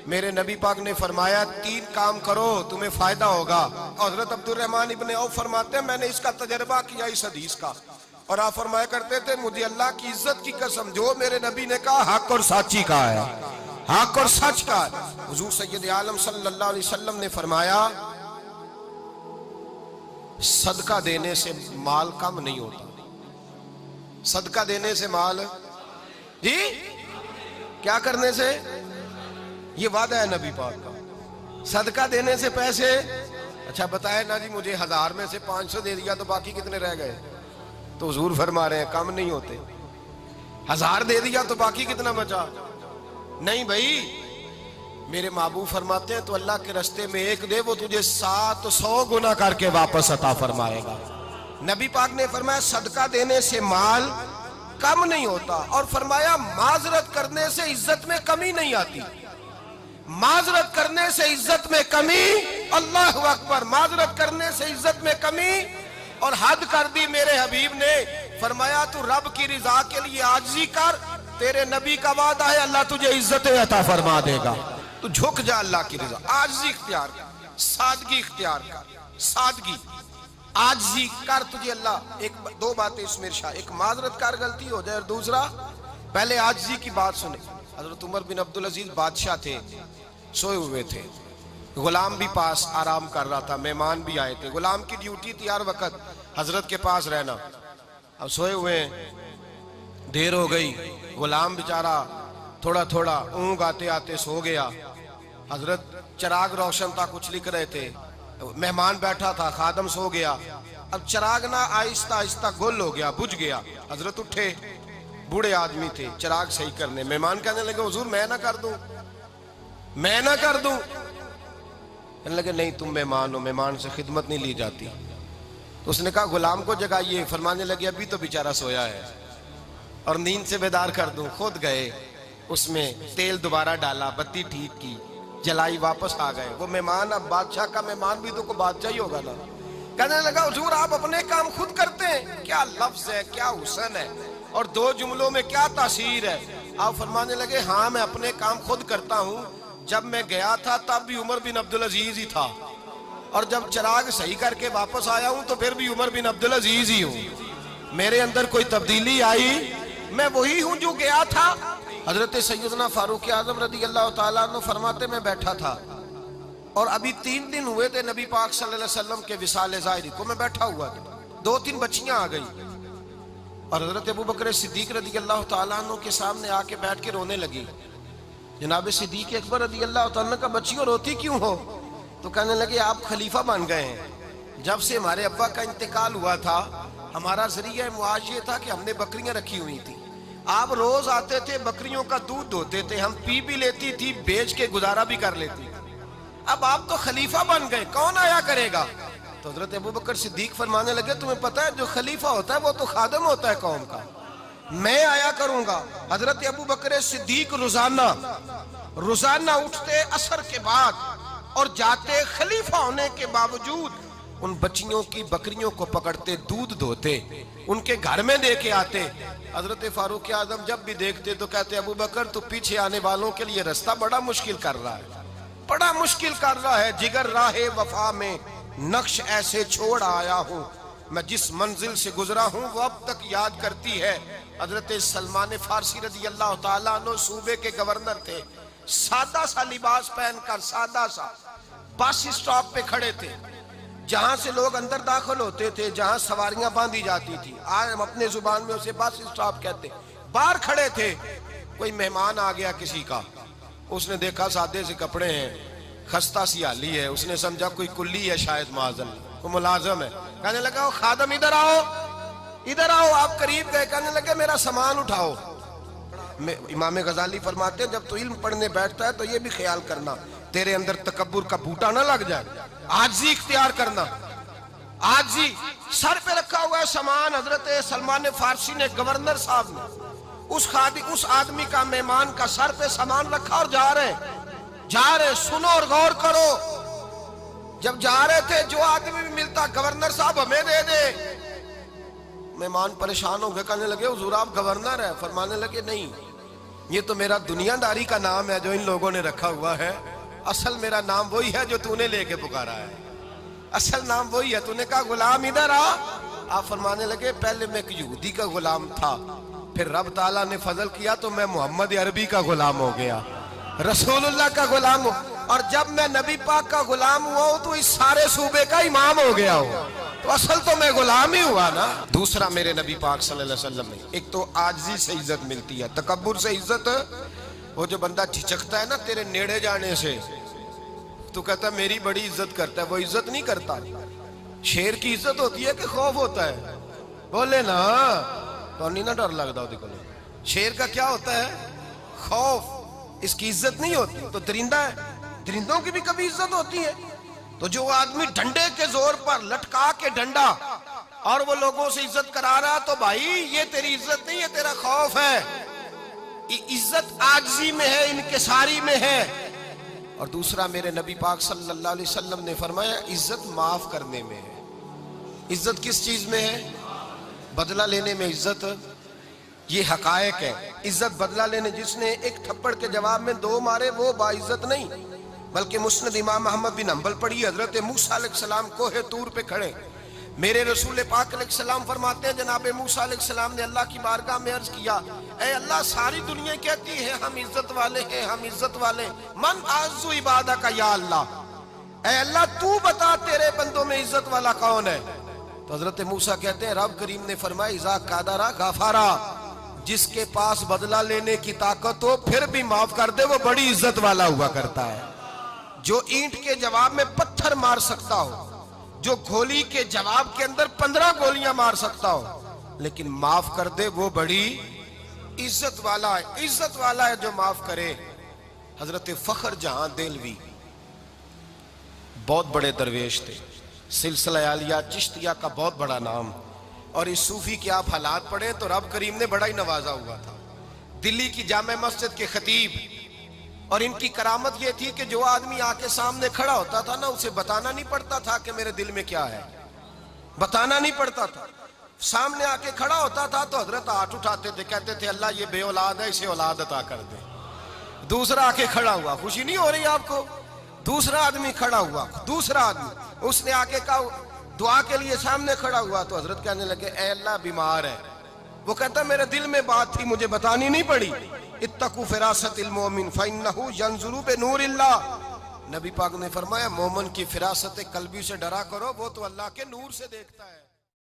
میرے نبی پاک نے فرمایا 3 کام کرو تمہیں فائدہ ہوگا. حضرت عبدالرحمن ابن عوف فرماتے ہیں میں نے اس کا تجربہ کیا اس حدیث کا, اور آپ فرمایا کرتے تھے مجھے اللہ کی عزت کی قسم جو میرے نبی نے کہا حق اور سچی کا ہے, حق اور سچ کا ہے. حضور سید عالم صلی اللہ علیہ وسلم نے فرمایا صدقہ دینے سے مال کم نہیں ہوتا. صدقہ دینے سے مال جی کیا کرنے سے, یہ وعدہ ہے نبی پاک کا. صدقہ دینے سے پیسے, اچھا بتائے نا جی مجھے 1000 میں سے 500 دے دیا تو باقی کتنے رہ گئے, تو حضور فرما رہے ہیں کم نہیں ہوتے. 1000 دے دیا تو باقی کتنا بچا, نہیں بھائی میرے محبوب فرماتے ہیں تو اللہ کے رستے میں 1 دے وہ تجھے 700 گنا کر کے واپس عطا فرمائے گا. نبی پاک نے فرمایا صدقہ دینے سے مال کم نہیں ہوتا, اور فرمایا معذرت کرنے سے عزت میں کمی نہیں آتی. معذرت کرنے سے عزت میں کمی, اللہ اکبر, معذرت کرنے سے عزت میں کمی. اور حد کر دی میرے حبیب نے, فرمایا تو رب کی رضا کے لیے عاجزی کر, تیرے نبی کا وعدہ ہے اللہ تجھے عزت عطا فرما دے گا. تو جھک جا اللہ کی رضا, عاجزی اختیار کر, سادگی اختیار کر, سادگی عاجزی کر, تجھے اللہ 2 باتیں اس میں ارشاد, ایک معذرت کر غلطی ہو جائے, اور دوسرا پہلے عاجزی کی بات سنے. حضرت عمر بن عبدالعزیز بادشاہ تھے, سوئے ہوئے تھے, غلام بھی پاس آرام کر رہا تھا, مہمان بھی آئے تھے. غلام کی ڈیوٹی تھی ہر وقت حضرت کے پاس رہنا. اب سوئے ہوئے دیر ہو گئی, غلام بیچارہ تھوڑا تھوڑا اونگ آتے آتے سو گیا. حضرت چراغ روشن تھا, کچھ لکھ رہے تھے, مہمان بیٹھا تھا, خادم سو گیا. اب چراغ نہ آہستہ آہستہ گل ہو گیا, بجھ گیا. حضرت اٹھے, بوڑھے آدمی تھے, چراغ صحیح کرنے. مہمان کہنے لگے حضور میں نہ کر دوں, میں نہ کر دوں. کہنے لگے نہیں تم مہمان ہو, مہمان سے خدمت نہیں لی جاتی. تو اس نے کہا غلام کو جگائیے. فرمانے لگے ابھی تو بیچارہ سویا ہے اور نیند سے بیدار کر دوں. خود گئے, اس میں تیل دوبارہ ڈالا, بتی ٹھیک کی, جلائی, واپس آ گئے. وہ مہمان, اب بادشاہ کا مہمان بھی تو کوئی بادشاہ ہی ہوگا نا. کہنے لگا حضور آپ اپنے کام خود کرتے ہیں, کیا لفظ ہے, کیا حسن ہے, اور 2 جملوں میں کیا تاثیر ہے. آپ فرمانے لگے ہاں میں اپنے کام خود کرتا ہوں. جب میں گیا تھا تب بھی عمر بن عبدالعزیز ہی تھا, اور جب چراغ صحیح کر کے واپس آیا ہوں تو پھر بھی عمر بن عبدالعزیز ہی ہوں. میرے اندر کوئی تبدیلی آئی, میں وہی ہوں جو گیا تھا. حضرت سیدنا فاروق اعظم رضی اللہ تعالیٰ عنہ فرماتے میں بیٹھا تھا, اور ابھی 3 دن ہوئے تھے نبی پاک صلی اللہ علیہ وسلم کے وصال ظاہری کو. میں بیٹھا ہوا تھا, 2-3 بچیاں آ گئی, اور حضرت ابوبکر صدیق رضی اللہ تعالیٰ عنہ کے سامنے آ کے بیٹھ کے رونے لگی. جناب صدیق اکبر رضی اللہ تعالیٰ عنہ کا بچیوں روتی کیوں ہو؟ تو کہنے لگے آپ خلیفہ بن گئے ہیں. جب سے ہمارے ابا کا انتقال ہوا تھا ہمارا ذریعہ معاش یہ تھا کہ ہم نے بکریاں رکھی ہوئی تھی. آپ روز آتے تھے, بکریوں کا دودھ دھوتے تھے, ہم پی بھی لیتی تھی, بیچ کے گزارا بھی کر لیتی. اب آپ تو خلیفہ بن گئے, کون آیا کرے گا؟ تو حضرت ابوبکر صدیق فرمانے لگے تمہیں پتہ ہے جو خلیفہ ہوتا ہے وہ تو خادم ہوتا ہے قوم کا, میں آیا کروں گا. حضرت ابوبکر صدیق روزانہ اٹھتے عصر کے بعد اور جاتے, خلیفہ ہونے کے باوجود ان بچیوں کی بکریوں کو پکڑتے, دودھ دھوتے, ان کے گھر میں دے کے آتے. حضرت فاروق اعظم جب بھی دیکھتے تو کہتے ابوبکر تو پیچھے آنے والوں کے لیے رستہ بڑا مشکل کر رہا ہے, بڑا مشکل کر رہا ہے. جگر راہ وفا میں نقش ایسے چھوڑ آیا ہوں, میں جس منزل سے گزرا ہوں وہ اب تک یاد کرتی ہے. حضرت سلمان فارسی رضی اللہ تعالیٰ عنہ صوبے کے گورنر تھے, سادہ سا لباس پہن کر, سادہ سا, بس اسٹاپ پہ کھڑے تھے, جہاں سے لوگ اندر داخل ہوتے تھے, جہاں سواریاں باندھی جاتی تھی, آج ہم اپنے زبان میں اسے بس اسٹاپ کہتے. باہر کھڑے تھے, کوئی مہمان آ گیا کسی کا, اس نے دیکھا سادے سے کپڑے ہیں, خستہ سی حالی ہے, اس نے سمجھا کوئی کلی ہے شاید, معاذ کوئی ملازم ہے. کہنے لگا خادم ادھر آؤ, ادھر آؤ. آپ قریب گئے, کہنے لگے میرا سامان اٹھاؤ. امام غزالی فرماتے ہیں جب تو علم پڑھنے بیٹھتا ہے تو یہ بھی خیال کرنا تیرے اندر تکبر کا بوٹا نہ لگ جائے, عاجزی اختیار کرنا. عاجزی, سر پہ رکھا ہوا ہے سامان. حضرت سلمان فارسی نے, گورنر صاحب نے, اس آدمی کا, مہمان کا سر پہ سامان رکھا اور جا رہے. سنو اور غور کرو. جب جا رہے تھے جو آدمی بھی ملتا, گورنر صاحب ہمیں دے دے. مہمان پریشان ہو گئے, کہنے لگے حضور آپ گورنر ہیں؟ فرمانے لگے نہیں, یہ تو میرا دنیا داری کا نام ہے جو ان لوگوں نے رکھا ہوا ہے، اصل میرا نام وہی ہے جو تو نے لے کے پکارا ہے، اصل نام وہی ہے۔ تو نے کہا غلام ادھر آ، آپ فرمانے لگے پہلے میں ایک یہودی کا غلام تھا، پھر رب تعالیٰ نے فضل کیا تو میں محمد عربی کا غلام ہو گیا، رسول اللہ کا غلام ہوں، اور جب میں نبی پاک کا غلام ہوا ہوں تو اس سارے صوبے کا امام ہو گیا ہوں، تو اصل تو میں غلام ہی ہوا نا۔ دوسرا میرے نبی پاک صلی اللہ علیہ وسلم نے ایک تو عاجزی سے عزت ملتی ہے، تکبر سے عزت، وہ جو بندہ جھجکتا ہے نا تیرے نیڑے جانے سے، تو کہتا ہے میری بڑی عزت کرتا ہے، وہ عزت نہیں کرتا۔ شیر کی عزت ہوتی ہے کہ خوف ہوتا ہے؟ بولے نا تو نہیں نہ ڈر لگتا ہوتی کو۔ شیر کا کیا ہوتا ہے؟ خوف، اس کی عزت نہیں ہوتی۔ تو درندہ ہے، درندوں کی بھی کبھی عزت ہوتی ہے؟ تو جو آدمی ڈنڈے کے زور پر لٹکا کے ڈنڈا اور وہ لوگوں سے عزت کرا رہا، تو بھائی یہ تیری عزت نہیں ہے، تیرا خوف ہے۔ عزت عاجزی میں ہے، انکساری میں ہے۔ اور دوسرا میرے نبی پاک صلی اللہ علیہ وسلم نے فرمایا عزت معاف کرنے میں ہے۔ عزت کس چیز میں ہے؟ بدلہ لینے میں عزت، یہ حقائق ہے۔ عزت بدلہ لینے، جس نے ایک تھپڑ کے جواب میں 2 مارے وہ باعزت نہیں، بلکہ مسند امام احمد بن حنبل پڑھی، حضرت موسیٰ علیہ السلام کوہ طور پہ کھڑے، میرے رسول پاک علیہ السلام فرماتے ہیں جناب موسیٰ علیہ السلام نے اللہ کی بارگاہ میں عرض کیا، اے اللہ ساری دنیا کہتی ہے ہم عزت والے ہیں، ہم عزت والے ہیں، من اعز عبادک یا اللہ، اے اللہ تو بتا تیرے بندوں میں عزت والا کون ہے؟ تو حضرت موسیٰ کہتے ہیں رب کریم نے فرمایا اذا قادرا غفارا، جس کے پاس بدلہ لینے کی طاقت ہو پھر بھی معاف کر دے وہ بڑی عزت والا ہوا کرتا ہے۔ جو اینٹ کے جواب میں پتھر مار سکتا ہو، جو گولی کے جواب کے اندر 15 گولیاں مار سکتا ہو، لیکن معاف کر دے وہ بڑی عزت والا ہے۔ عزت والا ہے جو معاف کرے۔ حضرت فخر جہاں دہلوی بہت بڑے درویش تھے، سلسلہ عالیہ چشتیہ کا بہت بڑا نام، اور اس صوفی کے آپ حالات پڑھیں تو رب کریم نے بڑا ہی نوازا ہوا تھا۔ دلی کی جامع مسجد کے خطیب، اور ان کی کرامت یہ تھی کہ جو آدمی آ کے سامنے کھڑا ہوتا تھا نا اسے بتانا نہیں پڑتا تھا کہ میرے دل میں کیا ہے، بتانا نہیں پڑتا تھا۔ سامنے آ کے کھڑا ہوتا تھا تو حضرت ہاتھ اٹھاتے تھے، کہتے تھے اللہ یہ بے اولاد ہے اسے اولاد عطا کر دے۔ دوسرا آ کے کھڑا ہوا، خوشی نہیں ہو رہی آپ کو؟ دوسرا آدمی کھڑا ہوا، دوسرا آدمی اس نے آ کے کہا دعا کے لیے سامنے کھڑا ہوا، تو حضرت کہنے لگے اے اللہ بیمار ہے، وہ کہتا میرے دل میں بات تھی مجھے بتانی نہیں پڑی، اتقوا فراست المومن فإنہ ینظر بنور اللہ۔ نبی پاک نے فرمایا مومن کی فراست قلبی سے ڈرا کرو، وہ تو اللہ کے نور سے دیکھتا ہے۔